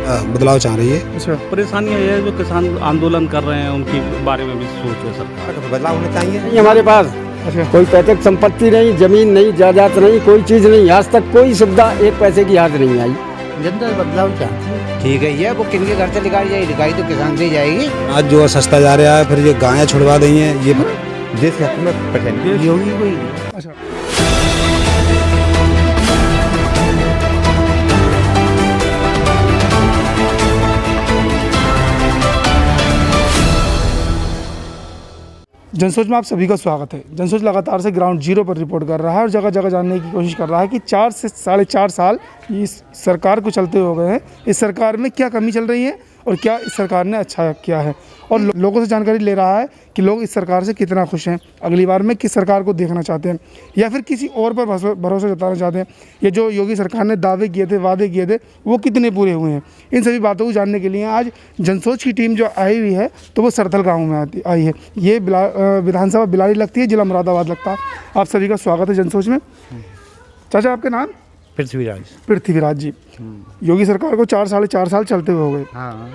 बदलाव चाह रही है। अच्छा, परेशानियाँ ये है जो किसान आंदोलन कर रहे हैं उनके बारे में भी सोचे सरकार। बदलाव होना चाहिए। नहीं हमारे पास कोई पैतृक संपत्ति नहीं, जमीन नहीं, जायदाद नहीं, कोई चीज नहीं, आज तक कोई सुविधा एक पैसे की हाथ नहीं आई। जनता बदलाव चाहती है। ठीक है, ये वो किनके घर से लिखाई जाएगी, लिखाई तो किसान से ही जाएगी। आज जो सस्ता जा रहा है, फिर ये गायें छुड़वा दी हैं, ये देश के हक में परेशानी योगी कोई। अच्छा, जनसोच में आप सभी का स्वागत है। जनसोच लगातार से ग्राउंड जीरो पर रिपोर्ट कर रहा है और जगह जगह जानने की कोशिश कर रहा है कि 4 से 4.5 साल इस सरकार को चलते हो गए हैं। इस सरकार में क्या कमी चल रही है और क्या इस सरकार ने अच्छा किया है, और लोगों से जानकारी ले रहा है कि लोग इस सरकार से कितना खुश हैं, अगली बार में किस सरकार को देखना चाहते हैं या फिर किसी और पर भरोसा जताना चाहते हैं। ये जो योगी सरकार ने दावे किए थे, वादे किए थे, वो कितने पूरे हुए हैं, इन सभी बातों को जानने के लिए आज जनसोच की टीम जो आई हुई है तो वो सरथल गाँव में आई है। ये विधानसभा बिलारी लगती है, जिला मुरादाबाद लगता है। आप सभी का स्वागत है जनसोच में। चाचा, आपके नाम? पृथ्वीराज जी। योगी सरकार को 4 साल चलते हुए हो गए। हाँ,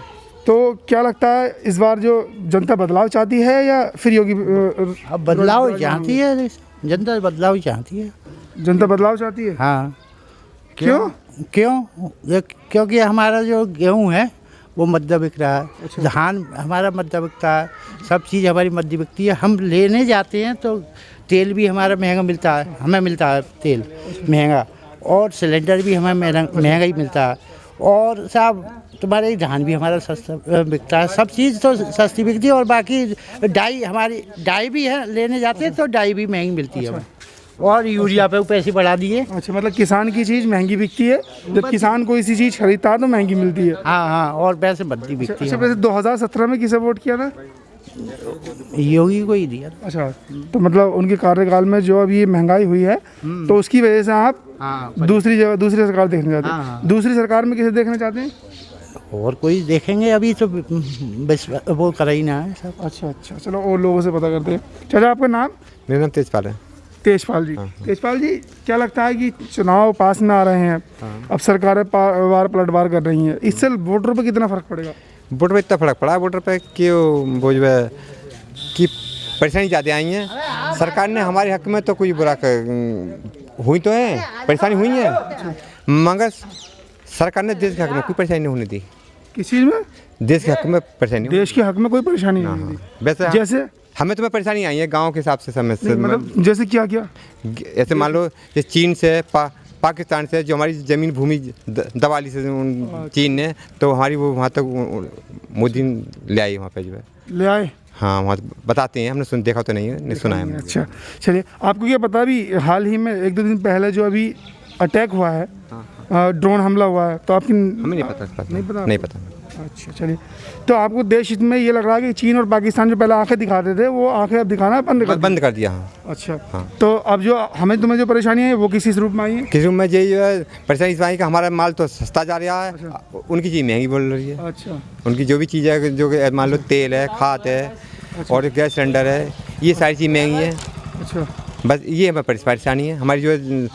तो क्या लगता है इस बार जो जनता बदलाव चाहती है या फिर योगी अब बदलाव चाहती है जनता, बदलाव चाहती है जनता बदलाव चाहती है? हाँ। क्यों? क्योंकि हमारा जो गेहूँ है वो मध्य बिक रहा है। अच्छा। धान हमारा मध्य बिकता है, सब चीज़ हमारी मध्य बिकती है। हम लेने जाते हैं तो तेल भी हमारा महंगा मिलता है, हमें मिलता है तेल महंगा, और सिलेंडर भी हमें महंगा ही मिलता है, और सब तुम्हारे धान भी हमारा सस्ता बिकता है। सब चीज़ तो सस्ती बिकती है, और बाकी डाई भी है, लेने जाते हैं तो डाई भी महंगी मिलती है हमें, और यूरिया पे पैसे बढ़ा दिए। अच्छा, मतलब किसान की चीज़ महंगी बिकती है, जब किसान कोई सी चीज़ खरीदता है तो महंगी मिलती है। हाँ, और पैसे बढ़ती बिकती अच्छा, है। वैसे 2017 में किसे वोट किया था? योगी को ही दिया। अच्छा, तो मतलब उनके कार्यकाल में जो अभी ये महंगाई हुई है तो उसकी वजह से आप दूसरी सरकार देखना चाहते हैं। हाँ। दूसरी सरकार में किसे देखना चाहते हैं? और कोई देखेंगे, अभी तो वो कर ही ना है सब। अच्छा, चलो और लोगों से पता करते हैं। चाचा, आपका नाम? मेरा नाम तेजपाल है। तेजपाल जी। तेजपाल जी, क्या लगता है कि चुनाव पास में आ रहे हैं, अब सरकारें वार पलटवार कर रही हैं, इससे वोटरों पर कितना फर्क पड़ेगा? वोट पर इतना फर्क पड़ा, वोटर पे क्यों वो जो है कि परेशानी ज़्यादा आई है। सरकार ने हमारे हक में तो कुछ बुरा हुई तो है, परेशानी हुई है, मगर सरकार ने देश के हक में कोई परेशानी नहीं होने दी। किस चीज़ में? देश के हक में परेशानी, देश के हक में कोई परेशानी नहीं दी। वैसे जैसे हमें तुम्हें परेशानी आई है गांव के हिसाब से समय से, मतलब जैसे क्या क्या? ऐसे मान लो ये चीन से पाकिस्तान से जो हमारी ज़मीन भूमि दबा ली से चीन ने, तो हमारी वो वहाँ तक मोदी ले आई, वहाँ पे जो है ले आए। हाँ, वहाँ बताते हैं, हमने देखा तो नहीं है, नहीं सुना है हमने। अच्छा, चलिए, आपको क्या पता, अभी हाल ही में 1-2 दिन पहले जो अभी अटैक हुआ है, ड्रोन हमला हुआ है, तो आपकी हमें नहीं पता। नहीं पता। अच्छा, चलिए, तो आपको देश हित में ये लग रहा है कि चीन और पाकिस्तान जो पहले आंखें दिखाते थे वो आंखें अब दिखाना बंद कर दिया। हाँ। अच्छा, हाँ। तो अब जो तुम्हें जो परेशानी है वो किस रूप में आई है? किस रूप में यही है परेशानी इसमें आई कि हमारा माल तो सस्ता जा रहा है। अच्छा। उनकी चीज़ महंगी बोल रही है। अच्छा, उनकी जो भी चीज़ है, जो मान लो तेल है, खाद है। अच्छा। और गैस सिलेंडर है, ये सारी चीज़ महंगी है। अच्छा, बस ये हमें परेशानी है हमारी, जो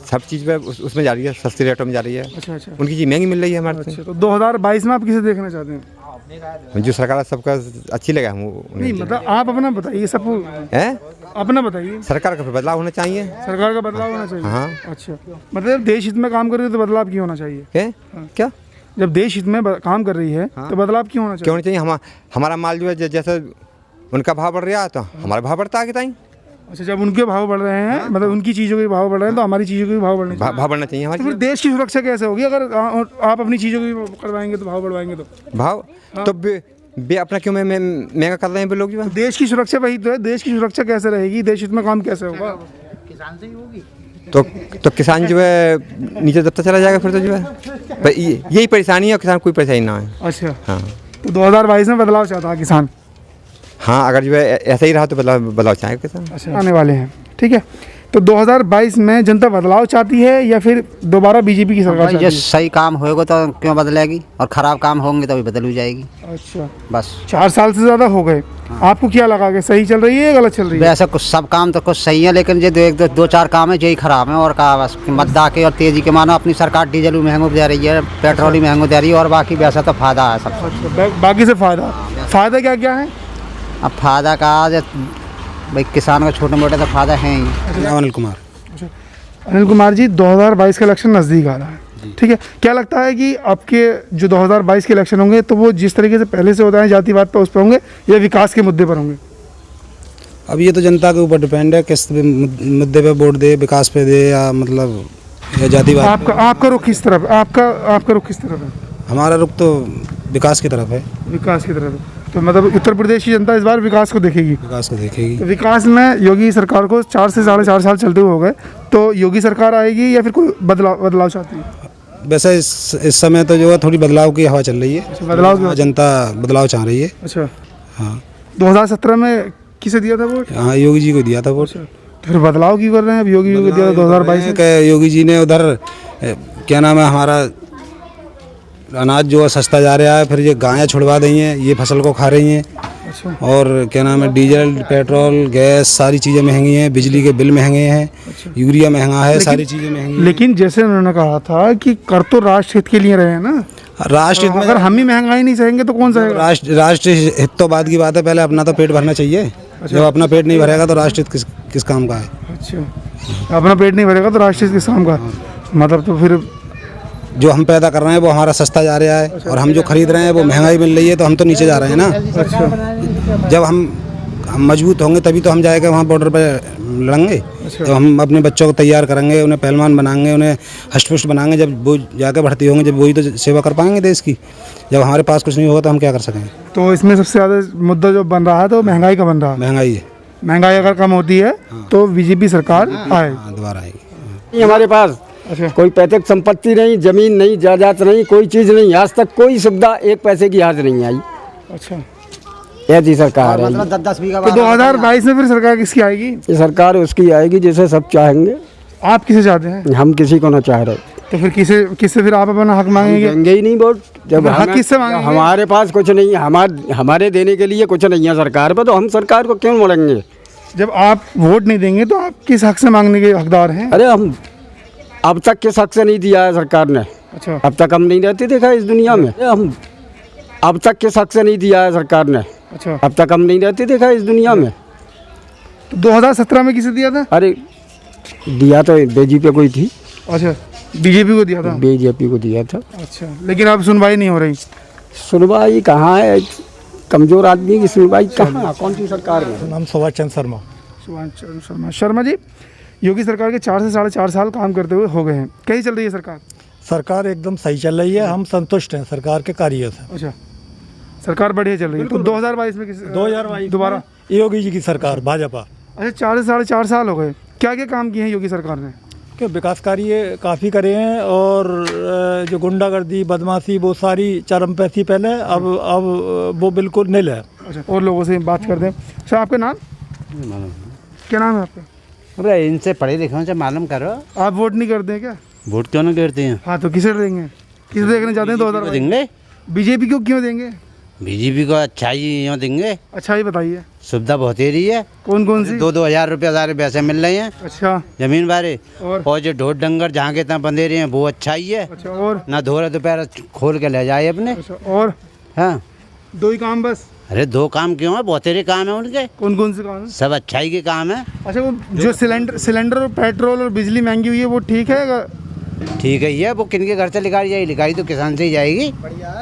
सब चीज़ पे उसमें जा रही है, सस्ते रेटों में जा रही है। अच्छा, उनकी चीज़ महंगी मिल रही है हमारे। अच्छा, तो 2022 में आप किसे देखना चाहते हैं? जो सरकार सबका अच्छी लगा हम नहीं, मतलब आप अपना बताइए, सब है अपना बताइए। सरकार का बदलाव होना चाहिए। सरकार का बदलाव होना चाहिए। हाँ। अच्छा, मतलब देश हित में काम कर रही है तो बदलाव क्यों होना चाहिए? क्या? जब देश हित में काम कर रही है तो बदलाव क्यों होना चाहिए? क्यों होना चाहिए? हमारा माल जो है, जैसे उनका भाव बढ़ रहा है तो हमारा भाव बढ़ता है कि? अच्छा, जब उनके भाव बढ़ रहे हैं, मतलब उनकी चीज़ों के भाव बढ़ रहे हैं, तो हमारी चीज़ों के भी भाव बढ़ने चाहिए। भाव बढ़ना चाहिए हमारी। तो फिर देश की सुरक्षा कैसे होगी अगर आप अपनी चीज़ों की करवाएंगे तो भाव बढ़वाएंगे? तो भाव तो बे अपना क्यों महंगा कर रहे हैं लोग? तो देश की सुरक्षा वही तो है, देश की सुरक्षा कैसे रहेगी, देश हित में काम कैसे होगा? किसान से ही होगी। तो किसान जो है नीचे दबता चला जाएगा फिर तो जो है यही परेशानी है, किसान कोई परेशानी ना है। अच्छा, हाँ, तो 2022 में बदलाव चाहता है किसान। हाँ, अगर जो है ऐसा ही रहा तो बदलाव चाहेगा किसान। अच्छा, आने वाले हैं, ठीक है। तो 2022 में जनता बदलाव चाहती है या फिर दोबारा बीजेपी की सरकार भाई चाहती जो है? सही काम होएगा तो क्यों बदलेगी, और खराब काम होंगे तो भी बदल ही जाएगी। अच्छा, बस 4 साल से ज़्यादा हो गए, आपको क्या लगा कि सही चल रही है या गलत चल रही है? वैसे कुछ सब काम तो कुछ सही है, लेकिन जो दो चार काम है यही खराब है, और का बस मद्दा के और तेजी के मानो अपनी सरकार डीजल भी महंगो दे रही है, पेट्रोल भी महंगो दे रही है, और बाकी वैसा तो फायदा है सब। अच्छा, बाकी से फ़ायदा क्या क्या है? अब फायदा का आज भाई किसान को छोटे मोटे तो फायदा है ही। नाम अनिल कुमार। अनिल कुमार जी, 2022 का इलेक्शन नज़दीक आ रहा है, ठीक है, क्या लगता है कि आपके जो 2022 के इलेक्शन होंगे तो वो जिस तरीके से पहले से होता है जातिवाद पर उस पर होंगे या विकास के मुद्दे पर होंगे? अब ये तो जनता के ऊपर डिपेंड है, किस मुद्दे पे वोट दे, विकास पे दे या मतलब या जातिवाद। आपका रुख किस तरफ, आपका रुख किस तरफ है? हमारा रुख तो विकास की तरफ है। विकास की तरफ है, तो मतलब उत्तर प्रदेश की जनता इस बार विकास को देखेगी। विकास को देखेगी। तो विकास में योगी सरकार को 4 से 4.5 साल चलते हुए हो गए, तो योगी सरकार आएगी या फिर कोई बदलाव चाहती है? वैसे इस समय तो जो है थोड़ी बदलाव की हवा चल रही है। बदलाव की जनता बदलाव चाह रही है। अच्छा, हाँ। 2017 में किसे दिया था वोट? हाँ, योगी जी को दिया था वोट। तो फिर बदलाव क्यों कर रहे हैं अब? योगी जी को दिया था 2022 में। योगी जी ने उधर क्या नाम है, हमारा अनाज जो है सस्ता जा रहा है, फिर ये गायें छुड़वा रही हैं, ये फसल को खा रही हैं। अच्छा। और क्या नाम है, डीजल पेट्रोल गैस सारी चीज़ें महंगी हैं, बिजली के बिल महंगे हैं। अच्छा। यूरिया महंगा है, सारी चीज़ें महंगी हैं। लेकिन जैसे उन्होंने कहा था कि कर तो राष्ट्र हित के लिए रहे हैं ना, राष्ट्र हित में अगर हम ही महंगाई नहीं सहेंगे तो कौन सहेगा? राष्ट्र हित तो बाद की बात है, पहले अपना तो पेट भरना चाहिए। जब अपना पेट नहीं भरेगा तो राष्ट्र हित किस काम का है? अच्छा, अपना पेट नहीं भरेगा तो राष्ट्र हित किस काम का? मतलब तो फिर जो हम पैदा कर रहे हैं वो हमारा सस्ता जा रहा है, और हम जो खरीद रहे हैं वो महंगाई मिल रही है, तो हम तो नीचे जा रहे हैं ना। अच्छा, जब हम मजबूत होंगे तभी तो हम जाएंगे वहाँ बॉर्डर पर लड़ेंगे। जब हम अपने बच्चों को तैयार करेंगे, उन्हें पहलवान बनाएंगे, उन्हें हष्टपुष्ट बनाएंगे, जब वो जाकर भर्ती होंगे, जब वही तो सेवा कर पाएंगे देश की। जब हमारे पास कुछ नहीं होगा तो हम क्या कर सकेंगे? तो इसमें सबसे ज़्यादा मुद्दा जो बन रहा है तो महंगाई का बन रहा है। महंगाई है। महंगाई अगर कम होती है तो बीजेपी सरकार आए, दोबारा आएगी। हमारे पास कोई पैतृक संपत्ति नहीं, जमीन नहीं, जायदाद नहीं, कोई चीज़ नहीं, आज तक कोई सुविधा 1 पैसे की आज नहीं आई। अच्छा, ऐसी सरकार है। मतलब 10 बीघा तो 2022 में फिर सरकार किसकी आएगी? ये सरकार उसकी आएगी जिसे सब चाहेंगे। आप किसे चाहते हैं? हम किसी को ना चाह रहे। तो फिर किससे फिर आप अपना हक मांगेंगे? देंगे ही नहीं वोट। जब हक किससे मांगेंगे? हमारे पास कुछ नहीं है, हमारे देने के लिए कुछ नहीं है सरकार पर, तो हम सरकार को क्यों मोड़ेंगे? जब आप वोट नहीं देंगे तो आप किस हक से मांगने के हकदार हैं? अरे हम अब तक किस हक से नहीं दिया है सरकार ने? अच्छा, अब तक हम नहीं रहते देखा इस दुनिया में। हम अब तक किस हक से नहीं दिया है सरकार ने? अच्छा, अब तक हम नहीं रहते देखा इस दुनिया में। तो 2017 में किसे दिया था? अरे दिया तो बीजेपी को ही थी। अच्छा, बीजेपी को दिया था। बीजेपी को दिया था। अच्छा, लेकिन अब सुनवाई नहीं हो रही। सुनवाई कहाँ है? कमजोर आदमी की सुनवाई कहाँ? कौन सी सरकार में? नाम सुभाष चंद्र शर्मा। शर्मा जी, योगी सरकार के 4 से 4.5 साल काम करते हुए हो गए हैं, कैसी चल रही है सरकार? सरकार एकदम सही चल रही है, हम संतुष्ट हैं सरकार के कार्यों से। अच्छा, सरकार बढ़िया चल रही है। तो 2022 में 2022 दोबारा योगी जी की सरकार भाजपा। अच्छा, 4 से 4.5 साल हो गए, क्या क्या काम किए हैं योगी सरकार ने? के विकास कार्य काफ़ी करे हैं, और जो गुंडागर्दी बदमाशी वो सारी चरम पे थी पहले, अब वो बिल्कुल निल है। अच्छा, और लोगों से बात करते हैं। अच्छा, आपका नाम क्या नाम है आपका? अरे इनसे पढ़े लिखे से मालूम करो। आप वोट नहीं करते हैं क्या? वोट क्यों नहीं करते हैं? हाँ, तो किसे देंगे? किसे देखने चाहते हैं? 2022 देंगे बीजेपी को क्यों देंगे? बीजेपी को अच्छाई यूँ देंगे। अच्छा, ही बताइए सुविधा बहुत दे रही है। कौन कौन सी? 2-2 हज़ार रुपये सारे पैसे मिल रहे हैं। अच्छा, जमीन बारे और जो ढोर डंगर जहाँ के तहाँ बंधे रहे हैं वो अच्छा ही है। अच्छा, और ना धो रहे तो पैर खोल के ले जाए अपने। अच्छा, और हाँ, 2 ही काम बस? अरे 2 काम क्यों है, बहुत तेरे काम है उनके। कौन कौन से काम है? सब अच्छाई के काम है। अच्छा, वो जो सिलेंडर और पेट्रोल और बिजली महंगी हुई है वो ठीक है? ठीक है, ये वो किनके घर से लिखाई जाएगी? लिखाई तो किसान से ही जाएगी।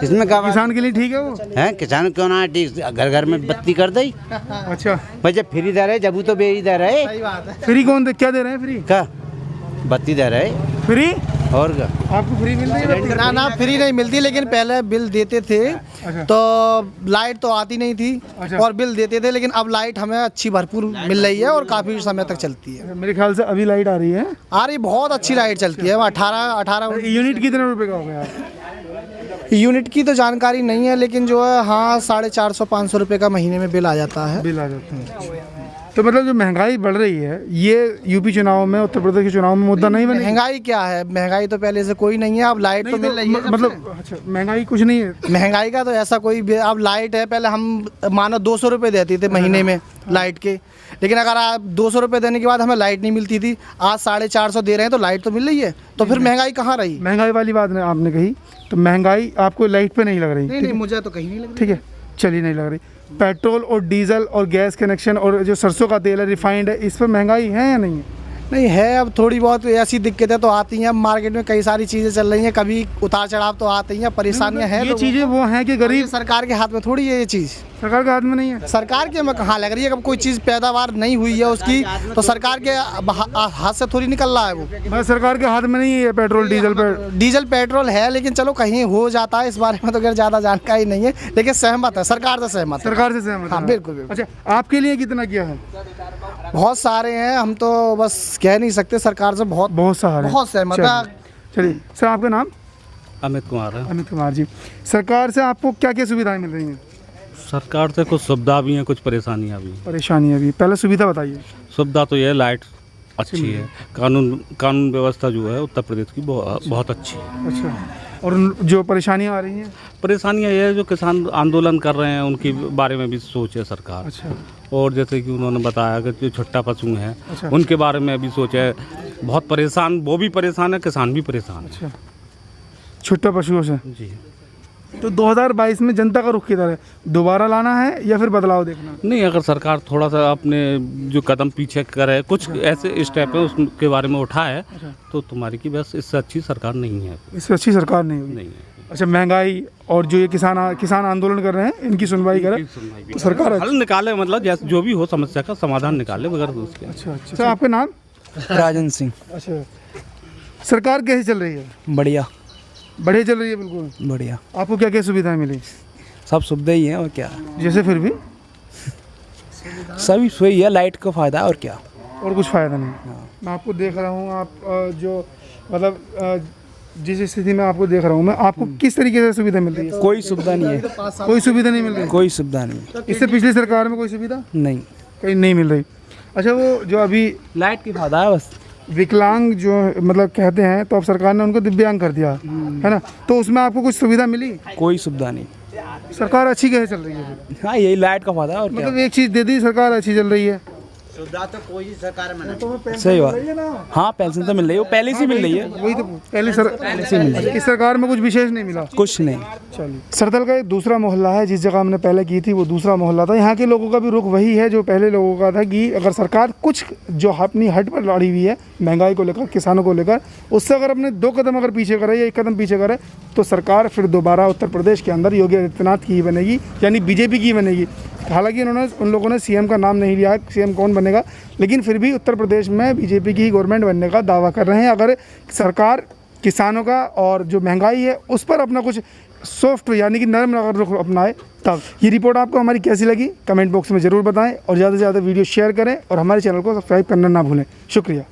इसमें क्या किसान के लिए ठीक है वो? है, किसान क्यों ना ठीक, घर घर में बत्ती कर दी। अच्छा, भाई जब फ्री दे रहे जब तो बे ही दे रहे। फ्री कौन दे, क्या दे रहे हैं फ्री? क्या बत्ती दे रहे फ्री? और क्या? आपको फ्री मिल रही है? ना फ्री नहीं मिलती, लेकिन पहले बिल देते थे। अच्छा। तो लाइट तो आती नहीं थी। अच्छा। और बिल देते थे, लेकिन अब लाइट हमें अच्छी भरपूर मिल रही है और काफ़ी समय तक चलती है। मेरे ख्याल से अभी लाइट आ रही है। आ रही, बहुत अच्छी लाइट चलती है। 18 यूनिट कितने रुपए का हो गया? यूनिट की तो जानकारी नहीं है, लेकिन जो है हाँ 450-500 रुपये का महीने में बिल आ जाता है। बिल आ जाते हैं। तो मतलब जो महंगाई बढ़ रही है ये यूपी चुनाव में, उत्तर प्रदेश के चुनाव में मुद्दा नहीं बनेगा? महंगाई क्या है, महंगाई तो पहले से कोई नहीं है। अब लाइट तो मिल रही है मतलब अच्छा, महंगाई कुछ नहीं है। महंगाई का तो ऐसा कोई अब लाइट है, पहले हम मानो 200 रुपये देते थे महीने में लाइट के, लेकिन अगर आप 200 रुपये देने के बाद हमें लाइट नहीं मिलती थी, आज 450 दे रहे हैं तो लाइट तो मिल रही है, तो फिर महंगाई कहाँ रही? महंगाई वाली बात आपने कही, तो महंगाई आपको लाइट पे नहीं लग रही? नहीं, मुझे तो कहीं नहीं लग रही। ठीक है, चलिए नहीं लग रही। पेट्रोल और डीजल और गैस कनेक्शन और जो सरसों का तेल है, रिफाइंड है, इस पर महंगाई है या नहीं है? नहीं है, अब थोड़ी बहुत ऐसी दिक्कतें तो आती हैं। मार्केट में कई सारी चीज़ें चल रही हैं, कभी उतार चढ़ाव तो आते हैं, परेशानियां हैं। ये चीज़ें वो हैं कि गरीब, सरकार के हाथ में थोड़ी है ये चीज़, सरकार के हाथ में नहीं है। सरकार के में कहाँ लग रही है? अब कोई चीज़ पैदावार नहीं हुई है उसकी, तो सरकार के हाथ से थोड़ी निकल रहा है वो। बस सरकार के हाथ में नहीं है पेट्रोल डीजल पर। डीजल पेट्रोल है, लेकिन चलो कहीं हो जाता है, इस बारे में तो खैर ज़्यादा जानकारी नहीं है, लेकिन सहमत है, सरकार से सहमत है। सरकार से सहमत? हाँ, बिल्कुल। अच्छा, आपके लिए कितना किया है? बहुत सारे हैं, हम तो बस कह नहीं सकते, सरकार से बहुत सारे, बहुत सहमत है। चलिए सर, आपका नाम? अमित कुमार है। अमित कुमार जी, सरकार से आपको क्या क्या सुविधाएं मिल रही हैं? सरकार से कुछ सुविधा भी हैं, कुछ परेशानियां भी हैं। परेशानियां भी, पहले सुविधा बताइए। सुविधा तो ये लाइट अच्छी है, कानून व्यवस्था जो है उत्तर प्रदेश की बहुत अच्छी है। अच्छा, और जो परेशानियां आ रही हैं? परेशानियां ये है जो किसान आंदोलन कर रहे हैं उनके बारे में भी सोचे सरकार। अच्छा, और जैसे कि उन्होंने बताया कि जो छोटा पशु हैं अच्छा, उनके बारे में भी सोचे। बहुत परेशान, वो भी परेशान है, किसान भी परेशान है। अच्छा, छोटा पशुओं से जी। तो 2022 में जनता का रुख किधर है? दोबारा लाना है या फिर बदलाव देखना? नहीं, अगर सरकार थोड़ा सा अपने जो कदम पीछे करे, कुछ ऐसे स्टेप है उसके बारे में उठाए, तो तुम्हारी की बस इससे अच्छी सरकार नहीं है। इससे अच्छी सरकार नहीं होगी? नहीं है। अच्छा, महंगाई और जो ये किसान आंदोलन कर रहे हैं, इनकी सुनवाई करे तो सरकार हल निकाले, मतलब जैसे जो भी हो समस्या का समाधान निकाले बगैर उसके। अच्छा, सर आपका नाम? राजन सिंह। अच्छा, सरकार कैसे चल रही है? बढ़िया बढ़िया चल रही है, बिल्कुल बढ़िया। आपको क्या क्या सुविधाएं मिली? सब सुविधा ही है और क्या, जैसे फिर भी सभी सही है, लाइट का फ़ायदा है और क्या, और कुछ फ़ायदा नहीं। मैं आपको देख रहा हूँ, आप जो मतलब जिस स्थिति में आपको देख रहा हूँ मैं, आपको किस तरीके से सुविधा मिल रही है? कोई सुविधा नहीं है, कोई सुविधा नहीं मिल रही? कोई सुविधा नहीं। इससे पिछली सरकार में कोई सुविधा नहीं, कहीं नहीं मिल रही। अच्छा, वो जो अभी लाइट की फ़ायदा है बस। विकलांग जो मतलब कहते हैं, तो अब सरकार ने उनको दिव्यांग कर दिया है ना, तो उसमें आपको कुछ सुविधा मिली? कोई सुविधा नहीं। सरकार अच्छी कैसे चल रही है? हाँ, यही लाइट का फ़ायदा है और मतलब एक चीज़ दे दी सरकार, अच्छी चल रही है। सुविधा तो कोई सरकार में नहीं। सही बात। हाँ, पेंशन तो मिल रही है, वो पहले से मिल रही है। वही तो पहले से मिल रही है। इस सरकार में कुछ विशेष नहीं मिला? कुछ नहीं। चलिए, सरदल का एक दूसरा मोहल्ला है, जिस जगह हमने पहले की थी वो दूसरा मोहल्ला था। यहाँ के लोगों का भी रुख वही है जो पहले लोगों का था, कि अगर सरकार कुछ जो अपनी हट पर लड़ी हुई है महंगाई को लेकर, किसानों को लेकर, उससे अगर अपने 2 कदम अगर पीछे करे या 1 कदम पीछे करे, तो सरकार फिर दोबारा उत्तर प्रदेश के अंदर योगी आदित्यनाथ की ही बनेगी, यानी बीजेपी की बनेगी। हालांकि उन लोगों ने सीएम का नाम नहीं लिया है, सीएम कौन बनेगा, लेकिन फिर भी उत्तर प्रदेश में बीजेपी की ही गवर्नमेंट बनने का दावा कर रहे हैं। अगर सरकार किसानों का और जो महंगाई है उस पर अपना कुछ सॉफ्ट यानी कि नरम रुख अपनाए तब। ये रिपोर्ट आपको हमारी कैसी लगी कमेंट बॉक्स में ज़रूर बताएं, और ज़्यादा से ज़्यादा वीडियो शेयर करें और हमारे चैनल को सब्सक्राइब करना ना भूलें। शुक्रिया।